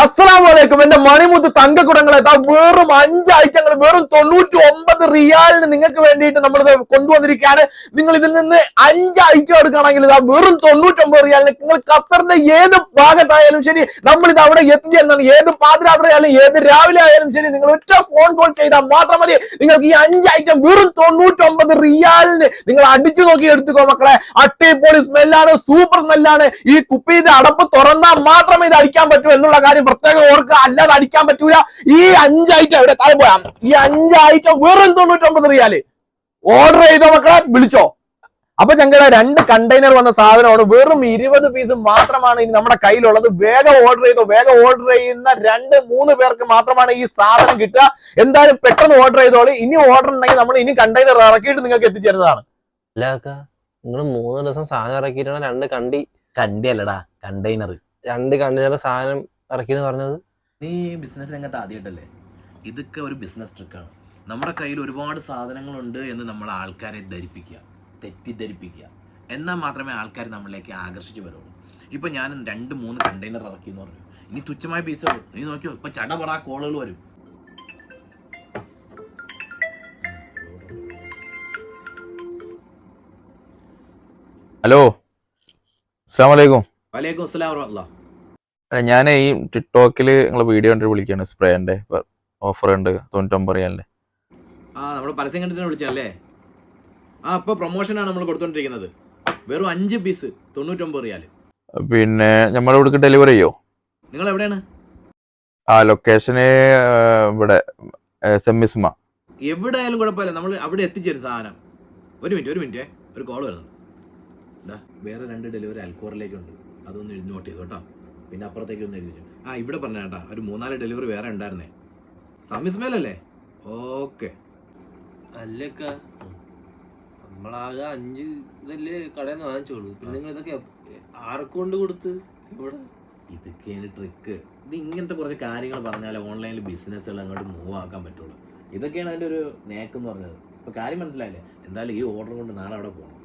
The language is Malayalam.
അസ്സലാമലൈക്കും. എന്റെ മണിമുത്ത് തങ്കക്കുടങ്ങളെ വെറും 5 ഐറ്റങ്ങൾ വെറും 99 റിയാലിന് നിങ്ങൾക്ക് വേണ്ടിയിട്ട് നമ്മൾ കൊണ്ടുവന്നിരിക്കുകയാണ്. നിങ്ങൾ ഇതിൽ നിന്ന് 5 ഐറ്റം എടുക്കുകയാണെങ്കിൽ വെറും 99 റിയാലിന് നിങ്ങൾ ഖത്തറിന്റെ ഏത് ഭാഗത്തായാലും ശരി, നമ്മൾ ഇത് അവിടെ എത്തിച്ചേരുന്നതാണ്. ഏത് പാതിരാത്രി ആയാലും ഏത് രാവിലെ ആയാലും ശരി, നിങ്ങൾ ഒറ്റ ഫോൺ കോൾ ചെയ്താൽ മാത്രം മതി. നിങ്ങൾക്ക് ഈ 5 ഐറ്റം വെറും 99 റിയാലിന് നിങ്ങൾ അടിച്ചു നോക്കി എടുത്തുക്കോ മക്കളെ. അട്ടിപ്പൊളി സ്മെല്ലാണ്, സൂപ്പർ സ്മെല്ലാണ്. ഈ കുപ്പിയുടെ അടപ്പ് തുറന്നാൽ മാത്രമേ ഇത് അടിക്കാൻ പറ്റൂ എന്നുള്ള കാര്യം പ്രത്യേകം ഓർക്കുക. അല്ലാതെ അടിക്കാൻ പറ്റൂല. ഈ 5 ഐറ്റം ഇവിടെ താഴെ പോയാ, ഈ 5 ഐറ്റം വെറും 99 റിയാല്. ഓർഡർ ചെയ്തോ മക്കളെ, വിളിച്ചോ. അപ്പൊ ഞങ്ങളുടെ 2 കണ്ടെയ്നർ വന്ന സാധനമാണ്. വെറും 20 പീസ് മാത്രമാണ് ഇനി നമ്മുടെ കയ്യിലുള്ളത്. വേഗം ഓർഡർ ചെയ്തോ. വേഗം ഓർഡർ ചെയ്യുന്ന 2-3 പേർക്ക് മാത്രമാണ് ഈ സാധനം കിട്ടുക. എന്തായാലും പെട്ടെന്ന് ഓർഡർ ചെയ്തോളൂ. ഇനി ഓർഡർ ഉണ്ടെങ്കിൽ നമ്മൾ ഇനി കണ്ടെയ്നർ ഇറക്കിയിട്ട് നിങ്ങൾക്ക് എത്തിച്ചേരുന്നതാണ്. നിങ്ങൾ 3 ദിവസം സാധനം ഇറക്കിയിട്ടാണ് 2 കണ്ടി അല്ലടാ, കണ്ടെയ്നർ. 2 കണ്ടെയ്നർ സാധനം ഇറക്കിന്ന് പറഞ്ഞത്. നീ ബിസിനസ് രംഗത്ത് ആദ്യമായിട്ടല്ലേ? ഇതൊക്കെ ഒരു ബിസിനസ് ട്രിക്കാണ്. നമ്മുടെ കയ്യിൽ ഒരുപാട് സാധനങ്ങളുണ്ട് എന്ന് നമ്മൾ ആൾക്കാരെ തെറ്റിദ്ധരിപ്പിക്കുക. എന്നാൽ മാത്രമേ ആൾക്കാർ നമ്മളിലേക്ക് ആകർഷിച്ച് വരുള്ളൂ. ഇപ്പം ഞാൻ 2-3 കണ്ടെയ്നർ ഇറക്കി എന്ന് പറഞ്ഞു. ഇനി തുച്ഛമായ പീസുകൾ നീ നോക്കിയോ. ഇപ്പം ചടപടാ കോളുകൾ വരും. ഹലോ, അസ്സലാമലൈക്കും. വലൈക്കും അസ്സലാം വറഹ്മത്തുള്ളാഹി. ഞാൻ ഈ ടിക്ടോക്കിൽ നിങ്ങളെ വീഡിയോ കണ്ടിട്ട് വിളിക്കുകയാണ്. സ്പ്രേന്റെ ഓഫർ ഉണ്ട് 99 റിയാലിന്റെ. നമ്മൾ പരസ്യം കണ്ടിട്ട് വിളിച്ചല്ലേ? ഇപ്പോൾ പ്രൊമോഷനാണ് നമ്മൾ കൊടുത്തോണ്ടിരിക്കുന്നത്. വെറും 5 പീസ് 99 റിയാല്. പിന്നെ നമ്മുടെ ഇവിടേക്ക് ഡെലിവറി ചെയ്യോ? നിങ്ങൾ എവിടെയാണ്? ലൊക്കേഷന് ഇവിടെ സെമ്മിസ്മ. എവിടെ ആയാലും കുഴപ്പമില്ല, നമ്മൾ അവിടെ എത്തിച്ചേരും സാധനം. ഒരു മിനിറ്റ് ഒരു കോൾ വരുന്നു. വേറെ 2 ഡെലിവറി അൽക്കോറിലേക്കുണ്ട്. അതൊന്ന് നോട്ട് ചെയ്തു കേട്ടോ. പിന്നെ അപ്പുറത്തേക്ക് ഒന്ന് എഴുതി. ഇവിടെ പറഞ്ഞ കേട്ടാ, ഒരു 3-4 ഡെലിവറി വേറെ ഉണ്ടായിരുന്നേ. സമ്മിസ്മേലല്ലേ? ഓക്കെ. അല്ലക്ക, നമ്മളാകെ 5 ഇതല്ലേ കടയിൽ നിന്ന് വാങ്ങിച്ചോളൂ. പിന്നെ നിങ്ങൾ ഇതൊക്കെ ആർക്കൊണ്ട് കൊടുത്ത് ഇവിടെ? ഇതൊക്കെയാണ് ട്രിക്ക്. ഇത് ഇങ്ങനത്തെ കുറച്ച് കാര്യങ്ങൾ പറഞ്ഞാൽ ഓൺലൈനിൽ ബിസിനസ്സുകൾ അങ്ങോട്ട് മൂവ് ആക്കാൻ പറ്റുള്ളൂ. ഇതൊക്കെയാണ് അതിൻ്റെ ഒരു നേക്കെന്ന് പറഞ്ഞത്. ഇപ്പോൾ കാര്യം മനസ്സിലായില്ലേ? എന്തായാലും ഈ ഓർഡർ കൊണ്ട് നാളെ അവിടെ പോകണം.